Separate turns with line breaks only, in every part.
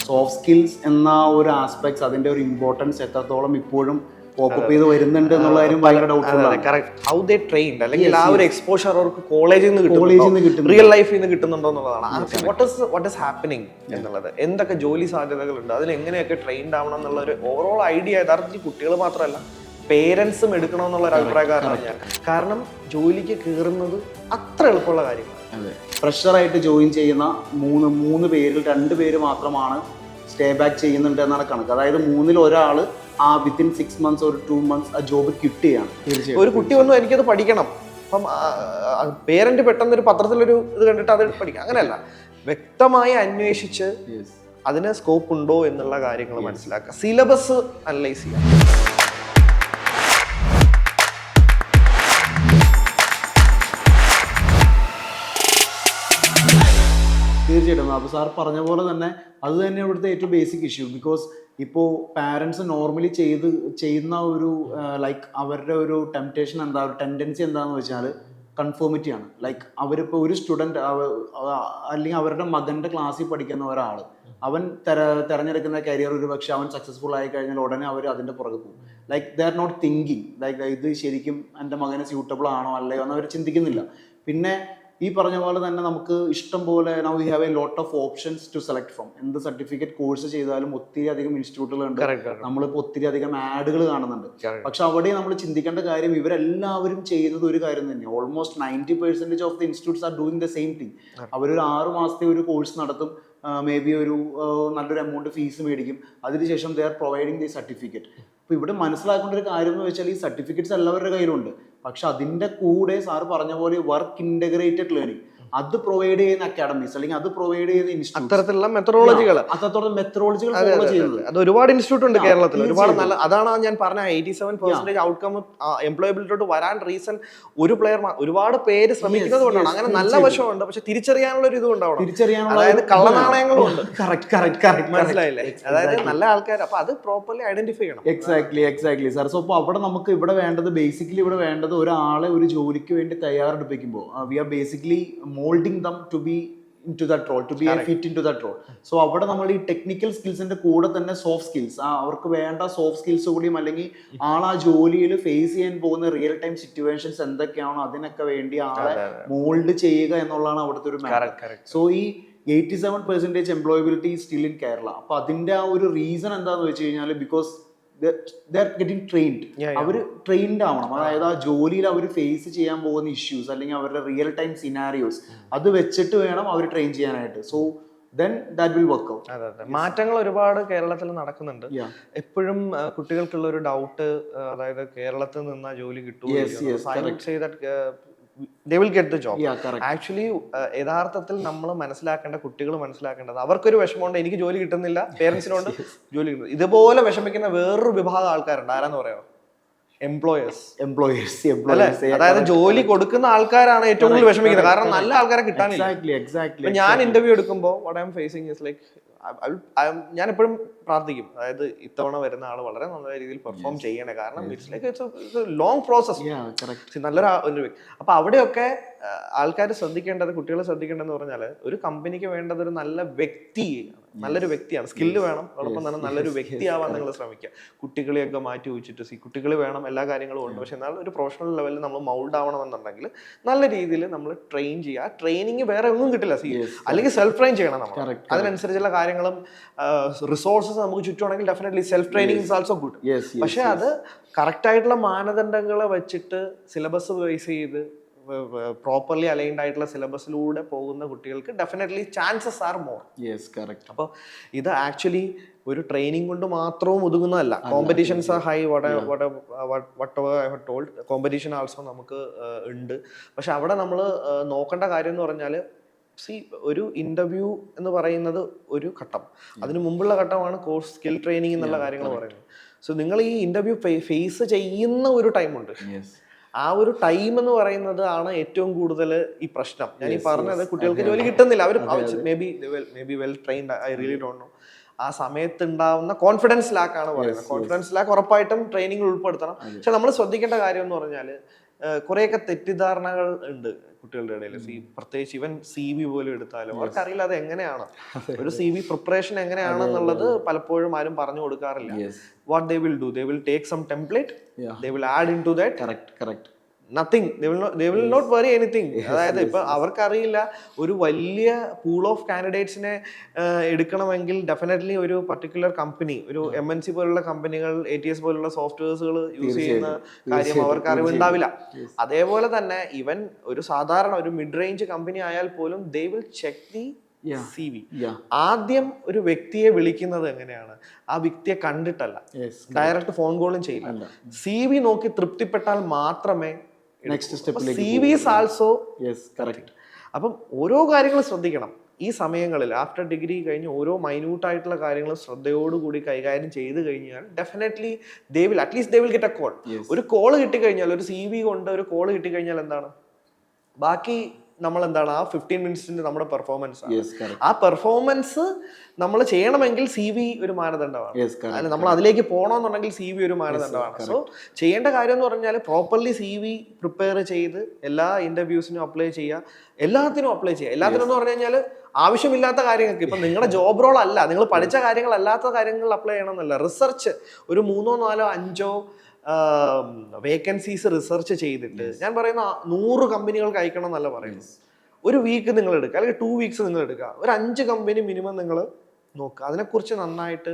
Soft skills എന്ന ഒരു aspects അതിൻ്റെ ഒരു ഇമ്പോർട്ടൻസ് എത്രത്തോളം ഇപ്പോഴും പോപ്പപ്പ് ചെയ്ത് വരുന്നുണ്ട് എന്നുള്ള കാര്യം ഭയങ്കര ഡൗട്ട്ഫുള്ളാണ്.
ഹൗ ദേ ട്രെയിൻഡ് അല്ലെങ്കിൽ ആ ഒരു എക്സ്പോഷർ അവർക്ക് കോളേജിൽ നിന്ന് കിട്ടും, റിയൽ ലൈഫിൽ നിന്ന് കിട്ടുന്നുണ്ടോ എന്നുള്ളതാണ്. വാട്ട് ഇസ് ഹാപ്പനിങ് എന്നുള്ളത്, എന്തൊക്കെ ജോലി സാധ്യതകളുണ്ട്, അതിൽ എങ്ങനെയൊക്കെ ട്രെയിൻഡ് ആവണം എന്നുള്ള ഒരു ഓവറോൾ ഐഡിയ യഥാർത്ഥത്തിൽ കുട്ടികൾ മാത്രമല്ല പേരൻസും എടുക്കണമെന്നുള്ള ഒരു അഭിപ്രായക്കാരനാണ് ഞാൻ. കാരണം ജോലിക്ക് കയറുന്നത് അത്ര എളുപ്പമുള്ള കാര്യമാണ്.
അതെ, ഫ്രഷറായിട്ട് ജോയിൻ ചെയ്യുന്ന മൂന്ന് പേരിൽ 2 പേര് മാത്രമാണ് സ്റ്റേ ബാക്ക് ചെയ്യുന്നുണ്ട് എന്നാണ് കണക്ക്. അതായത് 3-ൽ ഒരാൾ ആ വിത്തിൻ 6 months or 2 months ആ ജോബ് കിട്ടുകയാണ്.
ഒരു കുട്ടി വന്നു എനിക്കത് പഠിക്കണം, അപ്പം പേരന്റ് പെട്ടെന്ന് ഒരു പത്രത്തിലൊരു ഇത് കണ്ടിട്ട് അത് പഠിക്കാം, അങ്ങനെയല്ല. വ്യക്തമായി അന്വേഷിച്ച് അതിന് സ്കോപ്പ് ഉണ്ടോ എന്നുള്ള കാര്യങ്ങൾ മനസ്സിലാക്കുക, സിലബസ് അനലൈസ് ചെയ്യാം.
തീർച്ചയായിട്ടും അപ്പോൾ സാർ പറഞ്ഞ പോലെ തന്നെ അത് തന്നെ ഇവിടുത്തെ ഏറ്റവും ബേസിക് ഇഷ്യൂ. ബിക്കോസ് ഇപ്പോൾ പാരൻസ് നോർമലി ചെയ്യുന്ന ഒരു ലൈക്ക് അവരുടെ ഒരു ടെംപ്റ്റേഷൻ എന്താ, ഒരു ടെൻഡൻസി എന്താണെന്ന് വെച്ചാൽ കൺഫോമിറ്റിയാണ്. ലൈക്ക് അവരിപ്പോൾ ഒരു സ്റ്റുഡൻറ്റ് അല്ലെങ്കിൽ അവരുടെ മകൻ്റെ ക്ലാസ്സിൽ പഠിക്കുന്ന ഒരാൾ അവൻ തിരഞ്ഞെടുക്കുന്ന കരിയർ ഒരു പക്ഷേ അവൻ സക്സസ്ഫുൾ ആയി കഴിഞ്ഞാൽ ഉടനെ അവർ അതിൻ്റെ പുറകെ പോകും. Like they are not thinking like ഇത് ശരിക്കും എൻ്റെ മകന് സ്യൂട്ടബിൾ ആണോ അല്ലയോ എന്ന് അവർ ചിന്തിക്കുന്നില്ല. പിന്നെ ഈ പറഞ്ഞ പോലെ തന്നെ നമുക്ക് ഇഷ്ടം പോലെ now we have a lot of options to select from. എന്ത് സർട്ടിഫിക്കറ്റ് കോഴ്സ് ചെയ്താലും ഒത്തിരി അധികം ഇൻസ്റ്റിറ്റ്യൂട്ടുകളുണ്ട്, നമ്മളിപ്പോൾ ഒത്തിരി അധികം ആഡുകൾ കാണുന്നുണ്ട്. പക്ഷെ അവിടെ നമ്മൾ ചിന്തിക്കേണ്ട കാര്യം ഇവരെല്ലാവരും ചെയ്യുന്നത് ഒരു കാര്യം തന്നെയാണ്. Almost 90% of the institutes are doing the same thing. അവരൊരു 6 മാസത്തെ ഒരു കോഴ്സ് നടത്തും, മേ ബി ഒരു നല്ലൊരു എമൗണ്ട് ഫീസ് മേടിക്കും, അതിനുശേഷം they are providing the certificate. അപ്പോൾ ഇവിടെ മനസ്സിലാക്കേണ്ട ഒരു കാര്യം എന്ന് വെച്ചാൽ ഈ സർട്ടിഫിക്കറ്റ്സ് എല്ലാവരുടെ കയ്യിലുണ്ട്, പക്ഷെ അതിൻ്റെ കൂടെ സാറ് പറഞ്ഞ പോലെ വർക്ക് ഇൻ്റഗ്രേറ്റഡ് ലേണിംഗ് അത് പ്രൊവൈഡ് ചെയ്യുന്ന അക്കാഡമീസ് അല്ലെങ്കിൽ അത് പ്രൊവൈഡ് ചെയ്യുന്ന ഇൻസ്റ്റിറ്റ്യൂട്ട്
അത്തരത്തിലുള്ള മെത്തഡോളജികൾ
ഫോളോ ചെയ്യുന്നത്
അത് ഒരുപാട് ഇൻസ്റ്റിറ്റ്യൂട്ട് ഉണ്ട് കേരളത്തിൽ, ഒരുപാട് നല്ല. അതാണ് ഞാൻ പറഞ്ഞ 87% ഔട്ട്കം എംപ്ലോയബിലിറ്റി വരാൻ റീസൺ ഒരു പ്ലെയർ, ഒരുപാട് പേര് ശ്രമിക്കുന്നത് കൊണ്ടാണ്. അങ്ങനെ നല്ല വശമുണ്ട്, പക്ഷെ തിരിച്ചറിയാനുള്ള ഒരു ഇതും ഉണ്ടാവണം. അതായത് കള്ളനാണയങ്ങളും ഉണ്ട്. മനസ്സിലായില്ലേ? അതായത് നല്ല ആൾക്കാർ, അപ്പൊ അത് പ്രോപ്പർലി ഐഡന്റിഫൈ ചെയ്യണം.
Exactly sir. സോ അപ്പോൾ അവിടെ നമുക്ക് ഇവിടെ വേണ്ടത് ബേസിക്കലി ഒരാളെ ഒരു ജോലിക്ക് വേണ്ടി തയ്യാറെടുപ്പിക്കുമ്പോൾ we are basically molding them to be into that role, to be a fit into that role. So അവിടെ നമ്മൾ ഈ ടെക്നിക്കൽ സ്കിൽസിന്റെ കൂടെ തന്നെ സോഫ്റ്റ് സ്കിൽസ്, അവർക്ക് വേണ്ട സോഫ്റ്റ് സ്കിൽസ് കൂടിയും അല്ലെങ്കിൽ ആ ജോലിയിൽ ഫേസ് ചെയ്യാൻ പോകുന്ന റിയൽ ടൈം സിറ്റുവേഷൻസ് എന്തൊക്കെയാണോ അതിനൊക്കെ വേണ്ടി ആളെ മോൾഡ് ചെയ്യുക എന്നുള്ളതാണ് അവിടുത്തെ ഒരു മാറ്റർ. സോ ഈ 87% എംപ്ലോയബിലിറ്റി സ്റ്റിൽ ഇൻ കേരള. അപ്പൊ അതിന്റെ ആ ഒരു റീസൺ എന്താന്ന് വെച്ച് കഴിഞ്ഞാൽ because they are getting trained. അവർ ട്രെയിൻഡ് ആവണം. അതായത് ആ ജോലിയിൽ അവർ ഫേസ് ചെയ്യാൻ പോകുന്ന ഇഷ്യൂസ് അല്ലെങ്കിൽ അവരുടെ റിയൽ ടൈം സിനാരിയോസ് അത് വെച്ചിട്ട് വേണം അവർ ട്രെയിൻ ചെയ്യാനായിട്ട്. So then that will work out.
മാറ്റങ്ങൾ ഒരുപാട് കേരളത്തിൽ നടക്കുന്നുണ്ട്. എപ്പോഴും കുട്ടികൾക്കുള്ള ഒരു ഡൗട്ട്, അതായത് കേരളത്തിൽ നിന്ന് ജോലി കിട്ടുമോ, they will get the job. Actually യഥാർത്ഥത്തിൽ നമ്മൾ കുട്ടികൾ മനസ്സിലാക്കേണ്ടത് അവർക്കൊരു വിഷമമുണ്ട്, എനിക്ക് ജോലി കിട്ടുന്നില്ല, പേരൻസിനോട് ജോലി കിട്ടുന്നില്ല. ഇതുപോലെ വിഷമിക്കുന്ന വേറൊരു വിഭാഗം ആൾക്കാരുണ്ട്. ആരാന്ന് പറയാമോ? എംപ്ലോയേഴ്സ്. അതായത് ജോലി കൊടുക്കുന്ന ആൾക്കാരാണ് ഏറ്റവും കൂടുതൽ വിഷമിക്കുന്നത്, കാരണം നല്ല ആൾക്കാരെ കിട്ടാനില്ല. ഞാൻ ഇന്റർവ്യൂ എടുക്കുമ്പോൾ what I'm facing is like ഞാൻ എപ്പോഴും പ്രാർത്ഥിക്കും, അതായത് ഇത്തവണ വരുന്ന ആൾ വളരെ നല്ല രീതിയിൽ പെർഫോം ചെയ്യണേ, കാരണം it's like it's A long process, നല്ലൊരു. അപ്പൊ അവിടെയൊക്കെ ആൾക്കാർ ശ്രദ്ധിക്കേണ്ടത്, കുട്ടികൾ ശ്രദ്ധിക്കേണ്ടതെന്ന് പറഞ്ഞാൽ ഒരു കമ്പനിക്ക് വേണ്ടത് ഒരു നല്ല നല്ലൊരു വ്യക്തിയാണ്. സ്കില്ല് വേണം, അതോടൊപ്പം തന്നെ നല്ലൊരു വ്യക്തിയാവാൻ നിങ്ങൾ ശ്രമിക്കുക. കുട്ടികളെയൊക്കെ മാറ്റി വെച്ചിട്ട് കുട്ടികൾ വേണം, എല്ലാ കാര്യങ്ങളും ഉണ്ട്, പക്ഷെ എന്നാൽ ഒരു പ്രൊഫഷണൽ ലെവലിൽ നമ്മൾ മൗൾഡ് ആവണമെന്നുണ്ടെങ്കിൽ നല്ല രീതിയിൽ നമ്മൾ ട്രെയിൻ ചെയ്യുക. ട്രെയിനിങ് വേറെ ഒന്നും കിട്ടില്ല, അല്ലെങ്കിൽ സെൽഫ് ട്രെയിൻ ചെയ്യണം നമ്മൾ. അതിനനുസരിച്ചുള്ള കാര്യങ്ങളും റിസോഴ്സസ് നമുക്ക് ചുറ്റുവാണെങ്കിൽ definitely self training is also good. പക്ഷെ അത് കറക്റ്റ് ആയിട്ടുള്ള മാനദണ്ഡങ്ങളെ വെച്ചിട്ട് സിലബസ് ബേസ് ചെയ്ത് പ്രോപ്പർലി അലൈൻഡ് ആയിട്ടുള്ള സിലബസിലൂടെ പോകുന്ന കുട്ടികൾക്ക് ഡെഫിനറ്റ്ലി ചാൻസസ് ആർ മോർ. അപ്പോൾ ഇത് ആക്ച്വലി ഒരു ട്രെയിനിങ് കൊണ്ട് മാത്രവും ഒതുങ്ങുന്നതല്ല. Competitions are high, told competition also നമുക്ക് ഉണ്ട്. പക്ഷെ അവിടെ നമ്മൾ നോക്കേണ്ട കാര്യം എന്ന് പറഞ്ഞാൽ ഒരു ഇന്റർവ്യൂ എന്ന് പറയുന്നത് ഒരു ഘട്ടം, അതിന് മുമ്പുള്ള ഘട്ടമാണ് കോഴ്സ് സ്കിൽ ട്രെയിനിങ് എന്നുള്ള കാര്യങ്ങൾ പറയുന്നത്. സോ നിങ്ങൾ ഈ ഇന്റർവ്യൂ ഫേസ് ചെയ്യുന്ന ഒരു ടൈമുണ്ട്, ആ ഒരു ടൈം എന്ന് പറയുന്നത് ആണ് ഏറ്റവും കൂടുതൽ ഈ പ്രശ്നം. ഞാൻ ഈ പറഞ്ഞത് കുട്ടികൾക്ക് ജോലി കിട്ടുന്നില്ല, അവർ may be well trained, I really don't know. ആ സമയത്ത് ഉണ്ടാവുന്ന കോൺഫിഡൻസ് ലാക്കാണ് പറയുന്നത്. കോൺഫിഡൻസ് ലാക്ക് ഉറപ്പായിട്ടും ട്രെയിനിങ്ങിൽ ഉൾപ്പെടുത്തണം. പക്ഷെ നമ്മൾ ശ്രദ്ധിക്കേണ്ട കാര്യം എന്ന് പറഞ്ഞാൽ കുറേയൊക്കെ തെറ്റിദ്ധാരണകൾ ഉണ്ട്. കുട്ടികളുടെ ഇടയിൽ. പ്രത്യേകിച്ച് ഇവൻ CV പോലും എടുത്താലും അവർക്കറിയില്ല അത് എങ്ങനെയാണ് ഒരു CV പ്രിപ്പറേഷൻ എങ്ങനെയാണെന്നുള്ളത് പലപ്പോഴും ആരും പറഞ്ഞു കൊടുക്കാറില്ല. What they will do, they will take some template, they will add into that.
Correct.
Nothing, they will not worry anything. അതായത് ഇപ്പൊ അവർക്കറിയില്ല ഒരു വലിയ പൂൾ ഓഫ് കാൻഡിഡേറ്റ്സിനെ എടുക്കണമെങ്കിൽ ഡെഫിനറ്റ്ലി ഒരു പർട്ടിക്കുലർ കമ്പനി, ഒരു MNC പോലുള്ള കമ്പനികൾ, ATS പോലുള്ള സോഫ്റ്റ്വെയർസുകൾ യൂസ് ചെയ്യുന്ന കാര്യം അവർക്ക് അറിവുണ്ടാവില്ല. അതേപോലെ തന്നെ ഇവൻ ഒരു സാധാരണ ഒരു മിഡ് റേഞ്ച് കമ്പനി ആയാൽ പോലും they will check the CV. ആദ്യം ഒരു വ്യക്തിയെ വിളിക്കുന്നത് എങ്ങനെയാണ്, ആ വ്യക്തിയെ കണ്ടിട്ടല്ല, ഡയറക്റ്റ് ഫോൺ കോളും ചെയ്യില്ല. CV നോക്കി തൃപ്തിപ്പെട്ടാൽ മാത്രമേ
നെക്സ്റ്റ് സ്റ്റെപ്പിലേക്ക്.
CVs also.
കറക്റ്റ്.
അപ്പം ഓരോ കാര്യങ്ങളും ശ്രദ്ധിക്കണം ഈ സമയങ്ങളിൽ. ആഫ്റ്റർ ഡിഗ്രി കഴിഞ്ഞ് ഓരോ മൈന്യൂട്ടായിട്ടുള്ള കാര്യങ്ങൾ ശ്രദ്ധയോടുകൂടി കൈകാര്യം ചെയ്ത് കഴിഞ്ഞാൽ definitely they will at least they will get A call. ഒരു കോള് കിട്ടിക്കഴിഞ്ഞാൽ, ഒരു CV കൊണ്ട് ഒരു കോള് കിട്ടിക്കഴിഞ്ഞാൽ എന്താണ് ബാക്കി നമ്മൾ എന്താണ് ആ 15 മിനിറ്റ്സിന്റെ നമ്മുടെ പെർഫോമൻസ്. ആ പെർഫോമൻസ് നമ്മൾ ചെയ്യണമെങ്കിൽ CV ഒരു മാനദണ്ഡമാണ്. നമ്മൾ അതിലേക്ക് പോകണമെന്നുണ്ടെങ്കിൽ CV ഒരു മാനദണ്ഡമാണ്. സോ ചെയ്യേണ്ട കാര്യം എന്ന് പറഞ്ഞാൽ പ്രോപ്പർലി CV പ്രിപ്പയർ ചെയ്ത് എല്ലാ ഇന്റർവ്യൂസിനും അപ്ലൈ ചെയ്യുക, എല്ലാത്തിനും അപ്ലൈ ചെയ്യുക. എല്ലാത്തിനും എന്ന് പറഞ്ഞു കഴിഞ്ഞാൽ ആവശ്യമില്ലാത്ത കാര്യങ്ങൾക്ക്, ഇപ്പം നിങ്ങളുടെ ജോബ് റോൾ അല്ല, നിങ്ങൾ പഠിച്ച കാര്യങ്ങളല്ലാത്ത കാര്യങ്ങളിൽ അപ്ലൈ ചെയ്യണമെന്നല്ല. റിസർച്ച് ഒരു 3, 4, 5 വേക്കൻസീസ് റിസർച്ച് ചെയ്തിട്ട്, ഞാൻ പറയുന്ന 100 കമ്പനികൾക്ക് അയക്കണം എന്നല്ല പറയുന്നത്. ഒരു വീക്ക് നിങ്ങൾ എടുക്കുക, അല്ലെങ്കിൽ 2 വീക്സ് നിങ്ങൾ എടുക്കുക, ഒരു 5 കമ്പനി മിനിമം നിങ്ങൾ നോക്കുക. അതിനെക്കുറിച്ച് നന്നായിട്ട്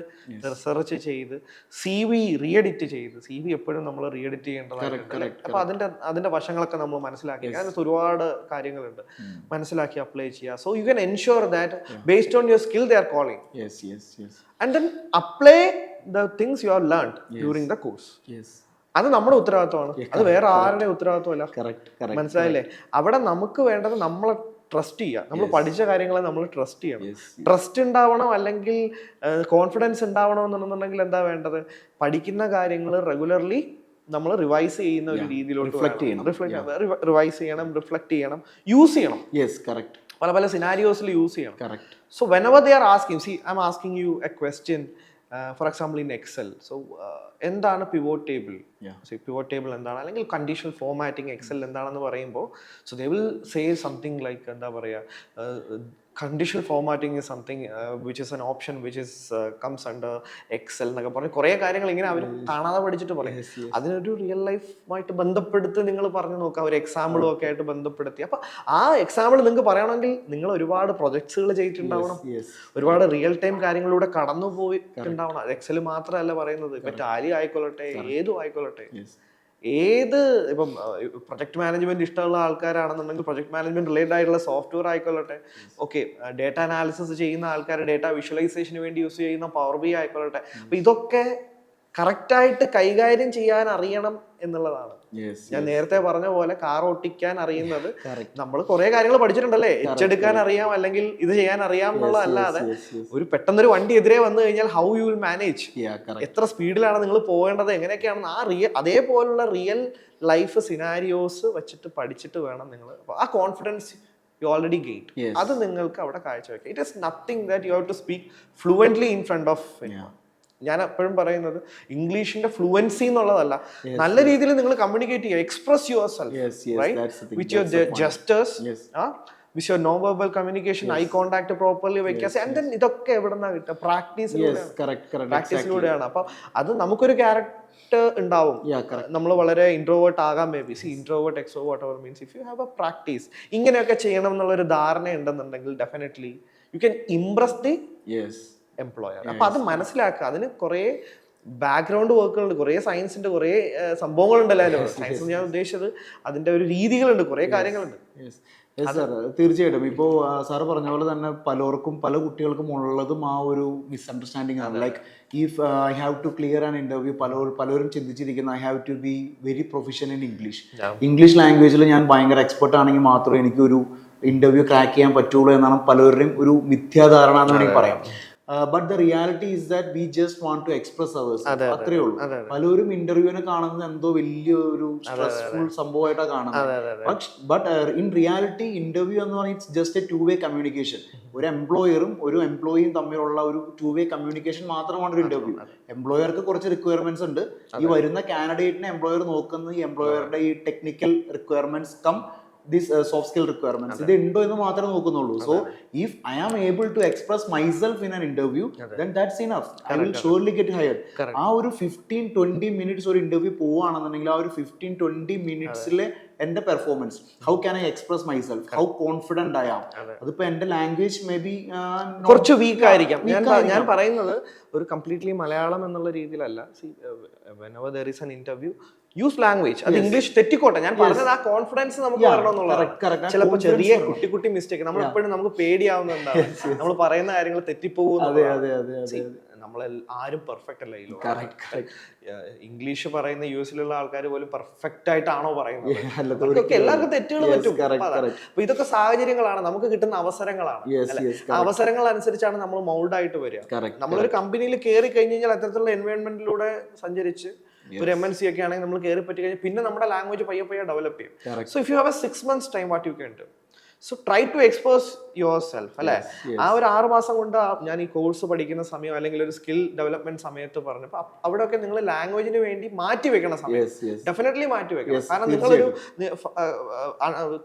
റിസർച്ച് ചെയ്ത് CV റീഎഡിറ്റ് ചെയ്ത്, CV എപ്പോഴും നമ്മൾ റീഎഡിറ്റ് ചെയ്യേണ്ടതാണ്. അപ്പൊ അതിന്റെ വശങ്ങളൊക്കെ നമ്മൾ മനസ്സിലാക്കി, അതിനകത്ത് ഒരുപാട് കാര്യങ്ങളുണ്ട്, മനസ്സിലാക്കി അപ്ലൈ ചെയ്യുക. So you can ensure that based on your skill they are calling. And then apply the things you have learned during the course. അത് നമ്മുടെ ഉത്തരവാദിത്വമാണ്, അത് വേറെ ആരുടെ ഉത്തരവാദിത്വമല്ല. മനസ്സിലായില്ലേ? അവിടെ നമുക്ക് വേണ്ടത് നമ്മളെ ട്രസ്റ്റ് ചെയ്യുക. നമ്മൾ പഠിച്ച കാര്യങ്ങളെ നമ്മൾ ട്രസ്റ്റ് ചെയ്യണം. ട്രസ്റ്റ് ഉണ്ടാവണം, അല്ലെങ്കിൽ കോൺഫിഡൻസ് ഉണ്ടാവണം എന്നുണ്ടെന്നുണ്ടെങ്കിൽ എന്താ വേണ്ടത്? പഠിക്കുന്ന കാര്യങ്ങൾ റെഗുലർലി നമ്മൾ റിവൈസ് ചെയ്യുന്ന ഒരു രീതിയിലോട്ട് റിവൈസ് ചെയ്യണം, റിഫ്ലക്ട് ചെയ്യണം, യൂസ് ചെയ്യണം. പല സിനാരിയോസിൽ യൂസ് ചെയ്യണം. So whenever they are asking, see I'm asking you a question, for example in Excel. So എന്താണ് പിവോട്ട് ടേബിൾ? പിവോട്ട് ടേബിൾ എന്താണ്, അല്ലെങ്കിൽ കണ്ടീഷണൽ ഫോർമാറ്റിംഗ് എക്സൽ എന്താണെന്ന് പറയുമ്പോൾ, so they will say something like, എന്താ പറയുക, conditional formatting is something which is an option which is comes under Excel എന്നൊക്കെ പറഞ്ഞ് കുറേ കാര്യങ്ങൾ ഇങ്ങനെ അവർ കാണാതെ പഠിച്ചിട്ട് പറയും. അതിനൊരു റിയൽ ലൈഫുമായിട്ട് ബന്ധപ്പെടുത്തി നിങ്ങൾ പറഞ്ഞു നോക്കാം, ഒരു എക്സാമ്പിളും ഒക്കെ ആയിട്ട് ബന്ധപ്പെടുത്തി. അപ്പൊ ആ എക്സാമ്പിൾ നിങ്ങൾക്ക് പറയണമെങ്കിൽ നിങ്ങൾ ഒരുപാട് പ്രൊജക്ട്സുകൾ ചെയ്തിട്ടുണ്ടാവണം, ഒരുപാട് റിയൽ ടൈം കാര്യങ്ങളിലൂടെ കടന്നു പോയിട്ടുണ്ടാവണം. അത് എക്സൽ മാത്രമല്ല പറയുന്നത്, ഇപ്പൊ ടാലി ആയിക്കൊള്ളട്ടെ, ഏതും ആയിക്കൊള്ളട്ടെ. ഏത് ഇപ്പം പ്രൊജക്ട് മാനേജ്മെന്റ് ഇഷ്ടമുള്ള ആൾക്കാരാണെന്നുണ്ടെങ്കിൽ പ്രൊജക്ട് മാനേജ്മെന്റ് റിലേറ്റഡ് ആയിട്ടുള്ള സോഫ്റ്റ്വെയർ ആയിക്കൊള്ളട്ടെ, ഓക്കെ, ഡേറ്റ അനാലിസിസ് ചെയ്യുന്ന ആൾക്കാർ ഡേറ്റ വിഷ്വലൈസേഷന് വേണ്ടി യൂസ് ചെയ്യുന്ന പവർ BI ആയിക്കൊള്ളട്ടെ. അപ്പൊ ഇതൊക്കെ കറക്റ്റായിട്ട് കൈകാര്യം ചെയ്യാൻ അറിയണം എന്നുള്ളതാണ്. ഞാൻ നേരത്തെ പറഞ്ഞ പോലെ കാർ ഓട്ടിക്കാൻ അറിയുന്നത്, നമ്മൾ കുറെ കാര്യങ്ങൾ പഠിച്ചിട്ടുണ്ടല്ലേ, എച്ചെടുക്കാൻ അറിയാം, അല്ലെങ്കിൽ ഇത് ചെയ്യാൻ അറിയാം എന്നുള്ളതല്ലാതെ ഒരു പെട്ടെന്നൊരു വണ്ടി എതിരെ വന്നു കഴിഞ്ഞാൽ ഹൗ യു വിൽ മാനേജ്, എത്ര സ്പീഡിലാണ് നിങ്ങൾ പോകേണ്ടത്, എങ്ങനെയൊക്കെയാണെന്ന് അതേപോലുള്ള റിയൽ ലൈഫ് സിനാരിയോസ് വെച്ചിട്ട് പഠിച്ചിട്ട് വേണം നിങ്ങൾ. ആ കോൺഫിഡൻസ് യു ഓൾറെഡി ഗെയിൻ, അത് നിങ്ങൾക്ക് അവിടെ കാഴ്ചവെക്കാം. It is nothing that you have to speak fluently in front of anyone. ഞാൻ എപ്പോഴും പറയുന്നത് ഇംഗ്ലീഷിന്റെ ഫ്ലുവൻസി എന്നുള്ളതല്ല, നല്ല രീതിയിൽ നിങ്ങൾ കമ്മ്യൂണിക്കേറ്റ് ചെയ്യുക, express yourself, right, with your gestures, with your non verbal communication, eye contact properly വെക്കുക. ആൻഡ് ദെൻ ഇതൊക്കെ എവിടെ നിന്നാണ് കിട്ടുക? പ്രാക്ടീസിലൂടെയാണ്. അപ്പൊ അത് നമുക്കൊരു ക്യാരക്ടർ ഉണ്ടാവും. നമ്മൾ വളരെ ഇൻട്രോവേർട്ട് ആകാം, may be. Introvert, extrovert or means if you have A practice, ഇങ്ങനെയൊക്കെ ചെയ്യണം എന്നുള്ളൊരു ധാരണ ഉണ്ടെന്നുണ്ടെങ്കിൽ definitely you can Impress the employer. അപ്പൊ അത് മനസ്സിലാക്കുക. അതിന് കുറെ ബാക്ക്ഗ്രൗണ്ട് വർക്കുകളുണ്ട്, കുറെ സയൻസിന്റെ കുറെ സംഭവങ്ങളുണ്ടല്ലോ. സയൻസ് ഞാൻ ഉദ്ദേശിച്ചത് അതിന്റെ ഒരു രീതികളുണ്ട്, കുറെ കാര്യങ്ങളുണ്ട്.
തീർച്ചയായിട്ടും. ഇപ്പോൾ സാറ് പറഞ്ഞ പോലെ തന്നെ പലർക്കും, പല കുട്ടികൾക്കും ഉള്ളതും ആ ഒരു മിസ്അണ്ടർസ്റ്റാൻഡിങ് ആണ്. Like if I have to clear an interview, പലരും ചിന്തിച്ചിരിക്കുന്ന I have to be very professional in English ലാംഗ്വേജിൽ ഞാൻ ഭയങ്കര എക്സ്പെർട്ട് ആണെങ്കിൽ മാത്രമേ എനിക്കൊരു ഇന്റർവ്യൂ ക്രാക്ക് ചെയ്യാൻ പറ്റുള്ളൂ എന്നാണ് പലരുടെയും ഒരു മിഥ്യാധാരണ എന്ന് വേണമെങ്കിൽ പറയാം. But the reality is that we just want to express ours, അത്രേ ഉള്ളൂ. പലരും ഇന്റർവ്യൂവിനെ കാണുന്നത് എന്തോ വലിയൊരു സ്ട്രെസ്ഫുൾ സംഭവമായിട്ടാണ് കാണുന്നത്. ബട്ട് ഇൻ റിയാലിറ്റി ഇന്റർവ്യൂ എന്ന് പറഞ്ഞാൽ it's just A 2-way communication. ഒരു എംപ്ലോയറും ഒരു എംപ്ലോയിയും തമ്മിലുള്ള ഒരു 2-way കമ്മ്യൂണിക്കേഷൻ മാത്രമാണ് ഒരു ഇന്റർവ്യൂ. എംപ്ലോയർക്ക് കുറച്ച് റിക്വയർമെന്റ്സ് ഉണ്ട്. ഈ വരുന്ന കാൻഡിഡേറ്റിനെ എംപ്ലോയർ നോക്കുന്നത് ഈ എംപ്ലോയറുടെ ഈ technical requirements cum this soft skill requirements ഇത് ഉണ്ടോ എന്ന് മാത്രമേ നോക്കുന്നുള്ളൂ. So if I am able to express myself in an interview then that's enough. I will surely get hired. ആ ഒരു 15-20 മിനിറ്റ്സ് ഒരു ഇന്റർവ്യൂ പോവുകയാണെന്നുണ്ടെങ്കിൽ ആ ഒരു 15-20 മിനിറ്റ്സിലെ എന്റെ performance, how can I express myself, how confident I am. അതിപ്പോ എന്റെ language may be
കുറച്ച് വീക്ക് ആയിരിക്കാം. ഞാൻ പറയുന്നത് ഒരു കംപ്ലീറ്റ്ലി മലയാളം എന്നുള്ള രീതിയിലല്ല. whenever there is an interview, use language. അത് ഇംഗ്ലീഷ് തെറ്റിക്കോട്ടെ, ഞാൻ പറഞ്ഞത് ആ കോൺഫിഡൻസ് നമുക്ക് വരണമെന്നുള്ളതാണ്. ചിലപ്പോൾ ചെറിയ കുട്ടി മിസ്റ്റേക്ക് നമ്മൾ എപ്പോഴും നമുക്ക് പേടിയാവുന്ന എന്താണ്, നമ്മൾ പറയുന്ന കാര്യങ്ങൾ തെറ്റിപ്പോകും. നമ്മൾ ആരും പെർഫെക്റ്റ് അല്ല ഈ ലോകം. ഇംഗ്ലീഷ് പറയുന്ന യുഎസിലുള്ള ആൾക്കാർ പോലും പെർഫെക്റ്റ് ആയിട്ടാണോ പറയുന്നത്? എല്ലാവർക്കും തെറ്റുകൾ പറ്റും. അപ്പൊ ഇതൊക്കെ സാഹചര്യങ്ങളാണ്, നമുക്ക് കിട്ടുന്ന അവസരങ്ങളാണ്. അവസരങ്ങൾ അനുസരിച്ചാണ് നമ്മൾ മൗൾഡ് ആയിട്ട് വരിക. നമ്മളൊരു കമ്പനിയിൽ കയറി കഴിഞ്ഞ് കഴിഞ്ഞാൽ അത്തരത്തിലുള്ള എൻവയോൺമെന്റിലൂടെ സഞ്ചരിച്ച് ഒരു MNC ഒക്കെ ആണെങ്കിൽ നമ്മൾ കയറി പറ്റി കഴിഞ്ഞാൽ പിന്നെ നമ്മുടെ ലാംഗ്വേജ് പയ്യെ ഡെവലപ്പ് ചെയ്യും. So if you have a 6 months time, what you can do, so try to expose yourself. അല്ലെ, ആ ഒരു 6 മാസം കൊണ്ട് ഞാൻ ഈ കോഴ്സ് പഠിക്കുന്ന സമയം അല്ലെങ്കിൽ ഒരു സ്കിൽ ഡെവലപ്മെന്റ് സമയത്ത് പറഞ്ഞപ്പോൾ അവിടെയൊക്കെ നിങ്ങൾ ലാംഗ്വേജിന് വേണ്ടി മാറ്റി വെക്കണം സമയം. ഡെഫിനറ്റ്ലി മാറ്റി വെക്കണം. കാരണം നിങ്ങളൊരു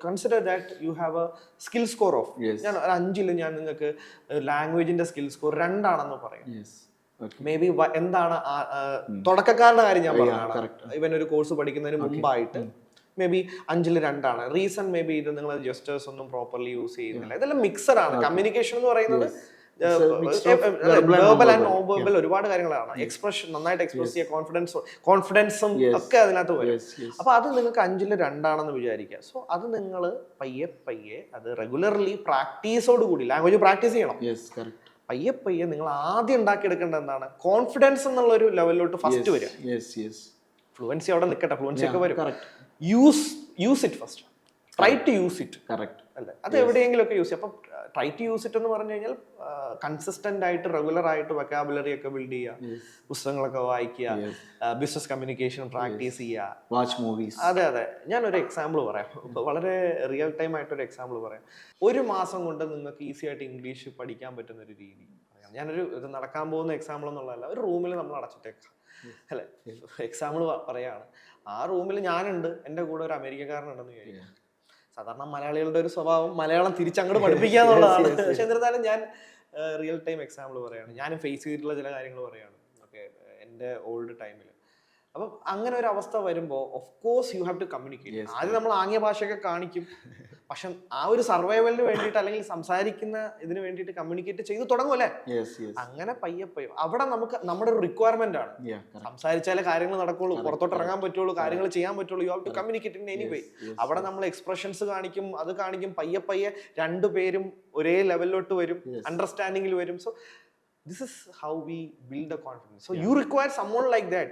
consider that you have A skill score of, ഞാൻ ഒരു 5 ഞാൻ നിങ്ങൾക്ക് ലാംഗ്വേജിന്റെ സ്കിൽ സ്കോർ 2 ആണെന്ന് പറയും. മേ ബി എന്താണ് തുടക്കക്കാരുടെ കാര്യം ഞാൻ പറഞ്ഞതാണ്. ഇവൻ ഒരു കോഴ്സ് പഠിക്കുന്നതിന് മുമ്പായിട്ട് മേ ബി 5-ൽ 2 റീസൺ മേ ബി ഇത് നിങ്ങൾ ജസ്റ്റേഴ്സ് ഒന്നും പ്രോപ്പർലി യൂസ് ചെയ്യുന്നില്ല. ഇതെല്ലാം മിക്സഡ് ആണ്. കമ്മ്യൂണിക്കേഷൻ എന്ന് പറയുന്നത് വെർബൽ ആൻഡ് നോൺ വെർബൽ ഒരുപാട് കാര്യങ്ങളാണ്. എക്സ്പ്രഷൻ നന്നായിട്ട് എക്സ്പ്രസ് ചെയ്യുക, കോൺഫിഡൻസും ഒക്കെ അതിനകത്ത് വരും. അപ്പൊ അത് നിങ്ങൾക്ക് 5-ൽ 2 വിചാരിക്കുക. സോ അത് നിങ്ങൾ പയ്യെ അത് റെഗുലർലി പ്രാക്ടീസോട് കൂടി ലാംഗ്വേജ് പ്രാക്ടീസ് ചെയ്യണം. പയ്യെ നിങ്ങൾ ആദ്യം ഉണ്ടാക്കിയെടുക്കേണ്ടത് എന്താണ്, കോൺഫിഡൻസ് എന്നുള്ള ഒരു ലെവലിലോട്ട് ഫസ്റ്റ് വരിക. ഫ്ലുവൻസി അവിടെ നിൽക്കട്ടെ, ഫ്ലുവൻസി ഒക്കെ വരും. Use it first, try to use it. അല്ലേ, അത് എവിടെയെങ്കിലും ഒക്കെ യൂസ് ചെയ്യാം. അപ്പം ട്രൈ ടു യൂസ് ഇറ്റ് എന്ന് പറഞ്ഞു കഴിഞ്ഞാൽ കൺസിസ്റ്റന്റ് ആയിട്ട് റെഗുലർ ആയിട്ട് വൊക്കാബുലറി ഒക്കെ ബിൽഡ് ചെയ്യുക, പുസ്തകങ്ങളൊക്കെ വായിക്കുക, ബിസിനസ് കമ്മ്യൂണിക്കേഷൻ പ്രാക്ടീസ് ചെയ്യുക,
വാച്ച് മൂവീസ്.
അതെ. ഞാനൊരു എക്സാമ്പിൾ പറയാം, വളരെ റിയൽ ടൈം ആയിട്ടൊരു എക്സാമ്പിൾ പറയാം. 1 മാസം കൊണ്ട് നിങ്ങൾക്ക് ഈസി ആയിട്ട് ഇംഗ്ലീഷ് പഠിക്കാൻ പറ്റുന്ന ഒരു രീതി പറയാം. ഞാനൊരു ഇത് നടക്കാൻ പോകുന്ന എക്സാമ്പിൾ എന്നുള്ളതല്ല, ഒരു റൂമിൽ നമ്മൾ അടച്ചിട്ടേക്കാം അല്ലെ, എക്സാമ്പിൾ പറയാണ്. ആ റൂമിൽ ഞാനുണ്ട്, എൻ്റെ കൂടെ ഒരു അമേരിക്കക്കാരനുണ്ടെന്ന് വിചാരിക്കും. സാധാരണ മലയാളികളുടെ ഒരു സ്വഭാവം മലയാളം തിരിച്ചങ്ങോട്ട് പഠിപ്പിക്കുക എന്നുള്ളതാണ്. പക്ഷെ എന്നിരുന്നാലും ഞാൻ റിയൽ ടൈം എക്സാമ്പിൾ പറയാണ്. ഞാനും ഫേസ് ചെയ്തിട്ടുള്ള ചില കാര്യങ്ങൾ പറയാണ്. ഓക്കെ, എൻ്റെ ഓൾഡ് ടൈമിൽ. അപ്പം അങ്ങനെ ഒരു അവസ്ഥ വരുമ്പോൾ of course you have to communicate. ആദ്യം നമ്മൾ ആംഗ്യ ഭാഷയൊക്കെ കാണിക്കും, പക്ഷെ ആ ഒരു സർവൈവലിന് വേണ്ടിയിട്ട് അല്ലെങ്കിൽ സംസാരിക്കുന്ന ഇതിന് വേണ്ടിയിട്ട് കമ്മ്യൂണിക്കേറ്റ് ചെയ്ത് തുടങ്ങും അല്ലേ. അങ്ങനെ പയ്യെ അവിടെ നമുക്ക് നമ്മുടെ ഒരു റിക്വയർമെന്റ് ആണ്. സംസാരിച്ചാലേ കാര്യങ്ങൾ നടക്കുള്ളൂ, പുറത്തോട്ട് ഇറങ്ങാൻ പറ്റുള്ളൂ, കാര്യങ്ങൾ ചെയ്യാൻ പറ്റുള്ളൂ. You have to communicate in any way. അവിടെ നമ്മൾ എക്സ്പ്രഷൻസ് കാണിക്കും, അത് കാണിക്കും. പയ്യെ 2 പേരും ഒരേ ലെവലിലോട്ട് വരും, അണ്ടർസ്റ്റാൻഡിങ്ങിൽ വരും. So this is how we build a confidence. So you require someone like that.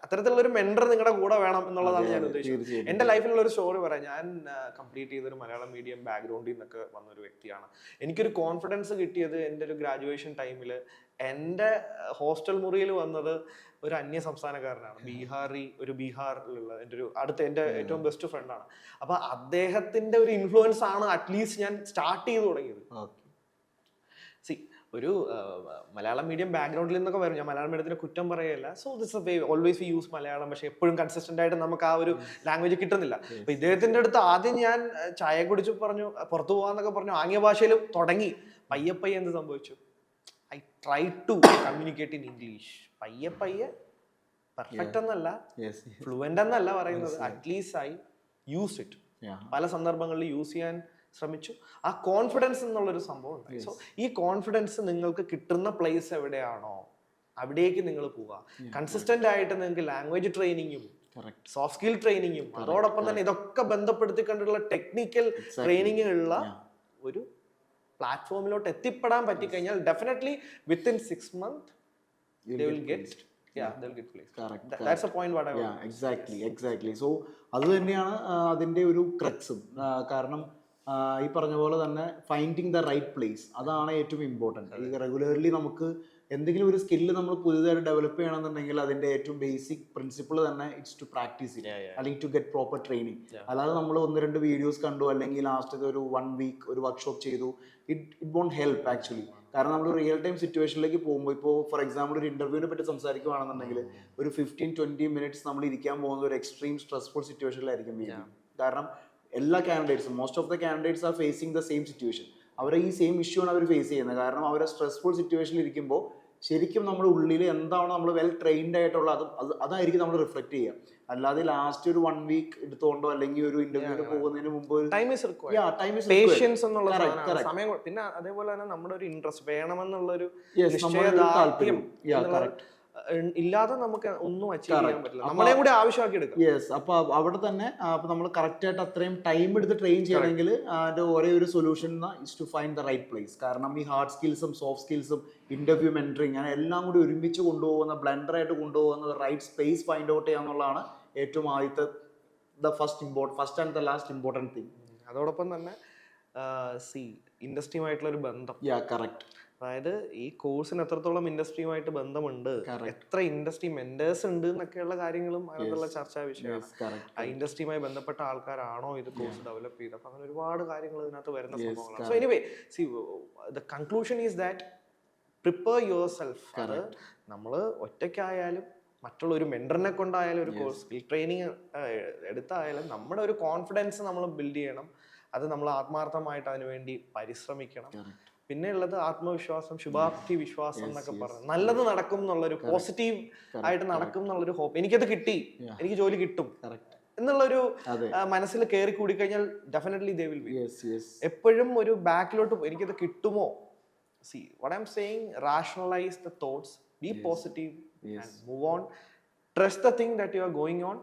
അത്തരത്തിലുള്ള ഒരു മെന്റർ നിങ്ങളുടെ കൂടെ വേണം എന്നുള്ളതാണ് ഞാൻ ഉദ്ദേശിച്ചത്. എന്റെ ലൈഫിലുള്ള ഒരു സ്റ്റോറി പറയാം. ഞാൻ കംപ്ലീറ്റ് ചെയ്തൊരു മലയാളം മീഡിയം ബാക്ക്ഗ്രൗണ്ടിൽ നിന്നൊക്കെ വന്നൊരു വ്യക്തിയാണ്. എനിക്കൊരു കോൺഫിഡൻസ് കിട്ടിയത് എൻ്റെ ഒരു ഗ്രാജുവേഷൻ ടൈമിൽ. എൻ്റെ ഹോസ്റ്റൽ മുറിയിൽ വന്നത് ഒരു അന്യ സംസ്ഥാനക്കാരനാണ്, ബീഹാറിലുള്ള എൻ്റെ ഏറ്റവും ബെസ്റ്റ് ഫ്രണ്ടാണ്. അപ്പൊ അദ്ദേഹത്തിന്റെ ഒരു ഇൻഫ്ലുവൻസ് ആണ് അറ്റ്ലീസ്റ്റ് ഞാൻ സ്റ്റാർട്ട് ചെയ്ത് തുടങ്ങിയത്. ഒരു മലയാളം മീഡിയം ബാക്ക്ഗ്രൗണ്ടിൽ നിന്നൊക്കെ വരും. ഞാൻ മലയാളം മീഡിയത്തിന് കുറ്റം പറയല്ല. So this a way always we use Malayalam. പക്ഷെ എപ്പോഴും കൺസിസ്റ്റന്റ് ആയിട്ട് നമുക്ക് ആ ഒരു ലാംഗ്വേജ് കിട്ടുന്നില്ല. അപ്പൊ ഇദ്ദേഹത്തിന്റെ അടുത്ത് ആദ്യം ഞാൻ ചായ കുടിച്ച് പറഞ്ഞു, പുറത്തു പോകാന്നൊക്കെ പറഞ്ഞു, ആംഗ്യ ഭാഷയിലും തുടങ്ങി. പയ്യെ എന്ത് സംഭവിച്ചു, I try to communicate in English. പയ്യെ പെർഫെക്റ്റ് എന്നല്ല, ഫ്ലുവന്റ് എന്നല്ല പറയുന്നത്, അറ്റ്ലീസ്റ്റ് ഐ യൂസ് ഇറ്റ്. പല സന്ദർഭങ്ങളിൽ യൂസ് ചെയ്യാൻ ശ്രമിച്ചു. ആ കോൺഫിഡൻസ് എന്നുള്ളൊരു സംഭവം ഉണ്ടായി. സോ ഈ കോൺഫിഡൻസ് നിങ്ങൾക്ക് കിട്ടുന്ന പ്ലേസ് എവിടെയാണോ അവിടേക്ക് നിങ്ങൾ പോവുക. കൺസിസ്റ്റന്റ് ആയിട്ട് നിങ്ങൾക്ക് ലാംഗ്വേജ് ട്രെയിനിങ്ങും സോഫ്റ്റ് സ്കിൽ ട്രെയിനിങ്ങും അതോടൊപ്പം തന്നെ ഇതൊക്കെ ബന്ധപ്പെടുത്തിക്കൊണ്ടുള്ള ടെക്നിക്കൽ ട്രെയിനിങ്ങുള്ള ഒരു പ്ലാറ്റ്ഫോമിലോട്ട് എത്തിപ്പെടാൻ പറ്റിക്കഴിഞ്ഞാൽ definitely within 6 months they will get place. That's the point what I want.
Exactly. So അത് തന്നെയാണ് അതിന്റെ ഒരു ക്രക്സും. കാരണം ഈ പറഞ്ഞ പോലെ തന്നെ ഫൈൻഡിങ് ദ റൈറ്റ് പ്ലേസ്, അതാണ് ഏറ്റവും ഇമ്പോർട്ടൻറ്റ്. ഈ റെഗുലർലി നമുക്ക് എന്തെങ്കിലും ഒരു സ്കില്ല് നമ്മൾ പുതിയതായിട്ട് ഡെവലപ്പ് ചെയ്യണമെന്നുണ്ടെങ്കിൽ അതിന്റെ ഏറ്റവും ബേസിക് പ്രിൻസിപ്പിൾ തന്നെ ഇറ്റ്സ് ടു പ്രാക്ടീസ് ഇറ്റ്, അല്ലെങ്കിൽ ടു ഗെറ്റ് പ്രോപ്പർ ട്രെയിനിങ്. അല്ലാതെ നമ്മൾ 1-2 വീഡിയോസ് കണ്ടു അല്ലെങ്കിൽ ലാസ്റ്റ് ഒരു 1 week ഒരു വർക്ക്ഷോപ്പ് ചെയ്തു, ഇറ്റ് വോണ്ട് ഹെൽപ്പ് ആക്ച്വലി. കാരണം നമ്മൾ റിയൽ ടൈം സിറ്റുവേഷനിലേക്ക് പോകുമ്പോൾ, ഇപ്പോൾ ഫോർ എക്സാമ്പിൾ ഒരു ഇന്റർവ്യൂവിനെ പറ്റി സംസാരിക്കുകയാണെന്നുണ്ടെങ്കിൽ ഒരു 15-20 minutes നമ്മൾ ഇരിക്കാൻ പോകുന്ന ഒരു എക്സ്ട്രീം സ്ട്രെസ്ഫുൾ സിറ്റുവേഷനിലായിരിക്കും. കാരണം എല്ലാ കാൻഡിഡേറ്റ്സും most of the candidates are facing the same situation. അവരെ ഈ സെയിം ഇഷ്യൂ ആണ് അവർ ഫേസ് ചെയ്യുന്നത്. കാരണം അവരെ സ്ട്രെസ്ഫുൾ സിറ്റുവേഷനിൽ ഇരിക്കുമ്പോൾ ശരിക്കും നമ്മുടെ ഉള്ളിൽ എന്താണോ നമ്മൾ വെൽ ട്രെയിൻഡ് ആയിട്ടുള്ള അതായിരിക്കും നമ്മൾ റിഫ്ലക്ട് ചെയ്യുക. അല്ലാതെ ലാസ്റ്റ് ഒരു 1 വീക്ക് എടുത്തുകൊണ്ടോ അല്ലെങ്കിൽ ഒരു ഇന്റർവ്യൂവിന് പോകുന്നതിന് മുമ്പ്
പേഷ്യൻസ് എന്നുള്ള സമയം. പിന്നെ അതേപോലെ തന്നെ നമ്മുടെ ഒരു ഇൻട്രസ്റ്റ് വേണമെന്നുള്ളൊരു
താല്പര്യം
ഇല്ലാതെ നമുക്ക് ഒന്നും അച്ചീവ് ചെയ്യാൻ പറ്റില്ല. നമ്മളെയും കൂടി ആവശ്യമാക്കി എടുക്കാം.
യെസ്. അപ്പൊ അവിടെ തന്നെ നമ്മൾ കറക്റ്റ് ആയിട്ട് അത്രയും ടൈം എടുത്ത് ട്രെയിൻ ചെയ്യണമെങ്കിൽ അതിന്റെ ഒരേ ഒരു solution is to find the right place. കാരണം ഈ ഹാർഡ് സ്കിൽസും സോഫ്റ്റ് സ്കിൽസും ഇന്റർവ്യൂ മെന്ററിങ് അങ്ങനെ എല്ലാം കൂടി ഒരുമിച്ച് കൊണ്ടുപോകുന്ന ബ്ലെൻഡർ ആയിട്ട് കൊണ്ടുപോകുന്ന റൈറ്റ് സ്പേസ് ഫൈൻഡ് ഔട്ട് ചെയ്യാന്നുള്ളതാണ് ഏറ്റവും ആദ്യത്തെ first and the last important thing.
അതോടൊപ്പം തന്നെ ഇൻഡസ്ട്രിയുമായിട്ടുള്ള ഒരു ബന്ധം.
കറക്റ്റ്.
അതായത് ഈ കോഴ്സിന് എത്രത്തോളം ഇൻഡസ്ട്രിയുമായിട്ട് ബന്ധമുണ്ട്, എത്ര ഇൻഡസ്ട്രി മെന്റേഴ്സ് ഉണ്ട് എന്നൊക്കെയുള്ള കാര്യങ്ങളും അതിനുള്ള ചർച്ചാ വിഷയമാണ്. ആ ഇൻഡസ്ട്രിയുമായി ബന്ധപ്പെട്ട ആൾക്കാരാണോ ഇത് കോഴ്സ് ഡെവലപ്പ് ചെയ്ത്. അപ്പൊ അങ്ങനെ ഒരുപാട് കാര്യങ്ങൾ ഇതിനകത്ത് വരുന്ന സംഭവങ്ങളാണ്. So anyway the conclusion is that prepare your self. അത് നമ്മൾ ഒറ്റയ്ക്കായാലും മറ്റുള്ള ഒരു മെന്ററിനെ കൊണ്ടായാലും ഒരു കോഴ്സ് സ്കിൽ ട്രെയിനിങ് എടുത്തായാലും നമ്മുടെ ഒരു കോൺഫിഡൻസ് നമ്മൾ ബിൽഡ് ചെയ്യണം. അത് നമ്മൾ ആത്മാർത്ഥമായിട്ട് അതിനുവേണ്ടി പരിശ്രമിക്കണം. പിന്നെ ഉള്ളത് ആത്മവിശ്വാസം, ശുഭാപ്തി വിശ്വാസം എന്നൊക്കെ പറഞ്ഞു നല്ലത് നടക്കും എന്നുള്ളൊരു പോസിറ്റീവ് ആയിട്ട് നടക്കും എന്നുള്ളൊരു ഹോപ്പ്. എനിക്കത് കിട്ടി, എനിക്ക് ജോലി കിട്ടും എന്നുള്ളൊരു മനസ്സിൽ കയറി കൂടി കഴിഞ്ഞാൽ ഡെഫിനറ്റ്ലി ദേ വിൽ ബി. എപ്പോഴും ഒരു ബാക്കിലോട്ട് എനിക്കത് കിട്ടുമോ. what I'm saying, rationalize the thoughts, be positive and move on. Trust the thing that you are going on.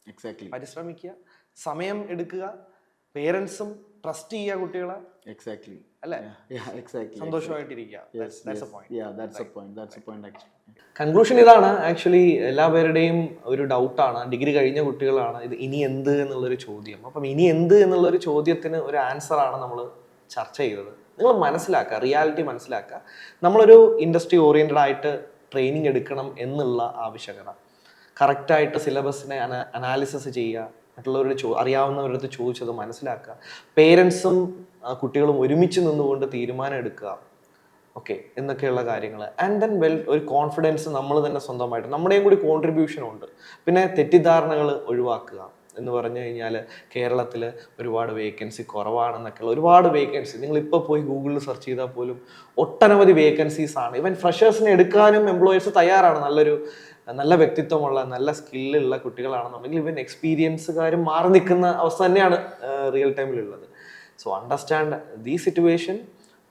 Exactly.
പരിശ്രമിക്കുക, സമയം എടുക്കുക, പേരൻസും ട്രസ്റ്റ് ചെയ്യുക കുട്ടികളെ.
Exactly.
അല്ലേ?
Exactly.
സന്തോഷമായിട്ടിരിക്കുക. That's a point.
Yeah, that's a point actually.
Conclusion ഇതാണ്. Actually എല്ലാവരുടെയും ഒരു ഡൗട്ടാണ്, degree കഴിഞ്ഞ കുട്ടികളാണ് ഇത് ഇനി എന്ത് എന്നുള്ളൊരു ചോദ്യം. അപ്പം ഇനി എന്ത് എന്നുള്ളൊരു ചോദ്യത്തിന് ഒരു ആൻസറാണ് നമ്മൾ ചർച്ച ചെയ്തത്. നിങ്ങൾ മനസ്സിലാക്കുക, റിയാലിറ്റി മനസ്സിലാക്കുക. നമ്മളൊരു ഇൻഡസ്ട്രി ഓറിയൻറ്റഡ് ആയിട്ട് ട്രെയിനിങ് എടുക്കണം എന്നുള്ള ആവശ്യകത, കറക്റ്റായിട്ട് സിലബസിനെ അനാലിസിസ് ചെയ്യുക, മറ്റുള്ളവരുടെ അറിയാവുന്നവരടുത്ത് ചോദിച്ചത് മനസ്സിലാക്കുക, പേരൻസും കുട്ടികളും ഒരുമിച്ച് നിന്നുകൊണ്ട് തീരുമാനം എടുക്കുക, ഓക്കെ എന്നൊക്കെയുള്ള കാര്യങ്ങൾ. ആൻഡ് ദെൻ ഒരു കോൺഫിഡൻസ് നമ്മൾ തന്നെ സ്വന്തമായിട്ട്, നമ്മുടെയും കൂടി കോൺട്രിബ്യൂഷൻ ഉണ്ട്. പിന്നെ തെറ്റിദ്ധാരണകൾ ഒഴിവാക്കുക എന്ന് പറഞ്ഞു കഴിഞ്ഞാൽ കേരളത്തിൽ ഒരുപാട് വേക്കൻസി കുറവാണെന്നൊക്കെയുള്ള ഒരുപാട് വേക്കൻസി നിങ്ങളിപ്പോൾ പോയി ഗൂഗിളിൽ സെർച്ച് ചെയ്താൽ പോലും ഒട്ടനവധി വേക്കൻസീസ് ആണ്. ഈവൻ ഫ്രഷേഴ്സിനെ എടുക്കാനും എംപ്ലോയേഴ്സ് തയ്യാറാണ്. നല്ല വ്യക്തിത്വമുള്ള നല്ല സ്കില്ലുള്ള കുട്ടികളാണെന്നുണ്ടെങ്കിൽ ഈവൻ എക്സ്പീരിയൻസുകാരും മാറി നിൽക്കുന്ന അവസ്ഥ തന്നെയാണ് റിയൽ ടൈമിലുള്ളത്. So understand the situation.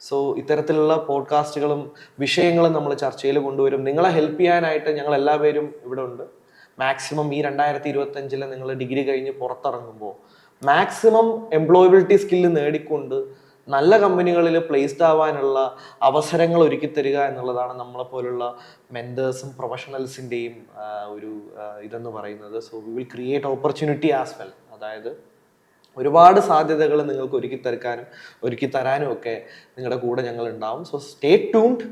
So ഇത്തരത്തിലുള്ള പോഡ്കാസ്റ്റുകളും വിഷയങ്ങളും നമ്മൾ ചർച്ചയിൽ കൊണ്ടുവരും. നിങ്ങളെ ഹെൽപ്പ് ചെയ്യാനായിട്ട് ഞങ്ങൾ എല്ലാവരും ഇവിടെ ഉണ്ട്. മാക്സിമം ഈ 2025 നിങ്ങൾ ഡിഗ്രി കഴിഞ്ഞ് പുറത്തിറങ്ങുമ്പോൾ മാക്സിമം എംപ്ലോയബിലിറ്റി സ്കില്ല് നേടിക്കൊണ്ട് നല്ല കമ്പനികളിൽ പ്ലേസ്ഡ് ആവാനുള്ള അവസരങ്ങൾ ഒരുക്കി തരിക എന്നുള്ളതാണ് നമ്മളെപ്പോലുള്ള മെൻറ്റേഴ്സും പ്രൊഫഷണൽസിൻ്റെയും ഒരു ഇതെന്ന് പറയുന്നത്. So we will create opportunity as well. അതായത് ഒരുപാട് സാധ്യതകൾ നിങ്ങൾക്ക് ഒരുക്കി തരാനും ഒക്കെ നിങ്ങളുടെ കൂടെ ഞങ്ങൾ ഉണ്ടാവും. So stay tuned.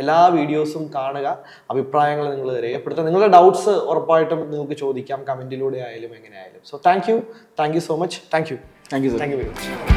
എല്ലാ വീഡിയോസും കാണുക, അഭിപ്രായങ്ങൾ നിങ്ങൾ രേഖപ്പെടുത്തുക. നിങ്ങളുടെ ഡൗട്ട്സ് ഉറപ്പായിട്ടും നിങ്ങൾക്ക് ചോദിക്കാം, കമൻറ്റിലൂടെ ആയാലും എങ്ങനെ ആയാലും. So thank you so much. Thank you very much.